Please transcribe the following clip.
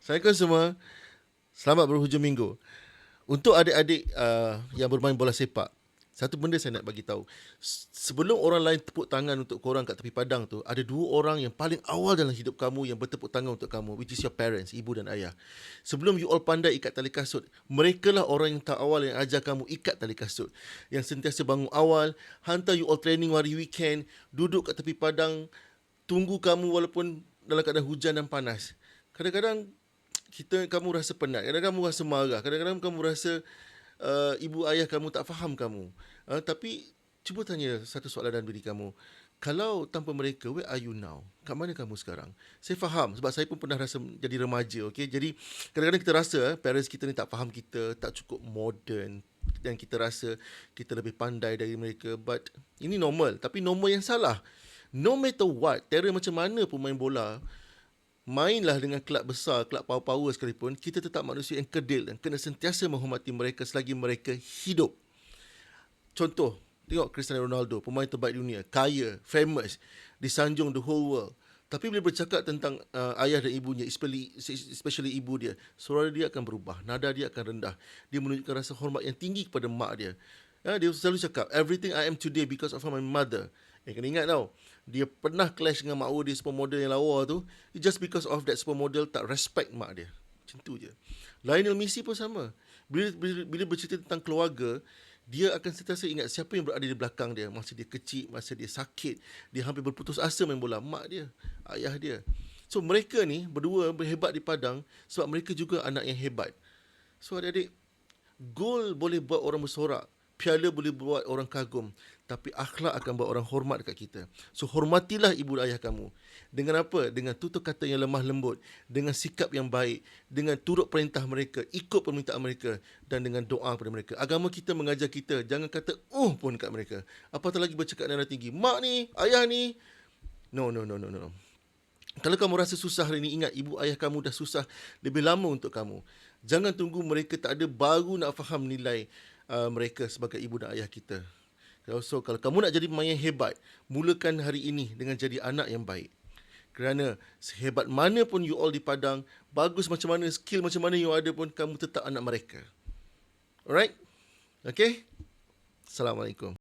Assalamualaikum semua. Selamat berhujung minggu. Untuk adik-adik yang bermain bola sepak, satu benda saya nak bagi tahu. Sebelum orang lain tepuk tangan untuk korang kat tepi padang tu, ada dua orang yang paling awal dalam hidup kamu yang bertepuk tangan untuk kamu, which is your parents, ibu dan ayah. Sebelum you all pandai ikat tali kasut, mereka lah orang yang tak awal yang ajar kamu ikat tali kasut. Yang sentiasa bangun awal, hantar you all training hari weekend, duduk kat tepi padang, tunggu kamu walaupun dalam keadaan hujan dan panas. Kadang-kadang kamu rasa penat, kadang-kadang kamu rasa marah, kadang-kadang kamu rasa ibu ayah kamu tak faham kamu. Tapi cuba tanya satu soalan dalam diri kamu. Kalau tanpa mereka, where are you now? Kat mana kamu sekarang? Saya faham sebab saya pun pernah rasa jadi remaja, okay? Jadi kadang-kadang kita rasa parents kita ni tak faham kita, tak cukup modern, dan kita rasa kita lebih pandai dari mereka. But ini normal, tapi normal yang salah. No matter what, terror macam mana pun main bola, mainlah dengan kelab besar, kelab power-power sekalipun, kita tetap manusia yang kedil dan kena sentiasa menghormati mereka selagi mereka hidup. Contoh, tengok Cristiano Ronaldo, pemain terbaik dunia, kaya, famous, disanjung the whole world. Tapi bila bercakap tentang ayah dan ibunya, especially ibu dia, suara dia akan berubah, nada dia akan rendah. Dia menunjukkan rasa hormat yang tinggi kepada mak dia. Dia selalu cakap, everything I am today because of my mother. Kena ingat tau, dia pernah clash dengan mak dia supermodel yang lawa tu, just because of that supermodel tak respect mak dia. Macam tu je. Lionel Messi pun sama. Bila bercerita tentang keluarga, dia akan sentiasa ingat siapa yang berada di belakang dia. Masa dia kecil, masa dia sakit, dia hampir berputus asa main bola. Mak dia, ayah dia. So mereka ni berdua berhebat di padang sebab mereka juga anak yang hebat. So adik-adik, gol boleh buat orang bersorak, piala boleh buat orang kagum, tapi akhlak akan buat orang hormat dekat kita. So hormatilah ibu dan ayah kamu. Dengan apa? Dengan tutur kata yang lemah lembut, dengan sikap yang baik, dengan turut perintah mereka, ikut permintaan mereka, dan dengan doa pada mereka. Agama kita mengajar kita jangan kata pun kat mereka. Apatah lagi bercakap nada tinggi. Mak ni, ayah ni. No. Kalau kamu rasa susah hari ni, ingat ibu ayah kamu dah susah lebih lama untuk kamu. Jangan tunggu mereka tak ada baru nak faham nilai mereka sebagai ibu dan ayah kita. So kalau kamu nak jadi pemain yang hebat, mulakan hari ini dengan jadi anak yang baik. Kerana sehebat mana pun you all di padang, bagus macam mana, skill macam mana you ada pun, kamu tetap anak mereka. Alright? Okay? Assalamualaikum.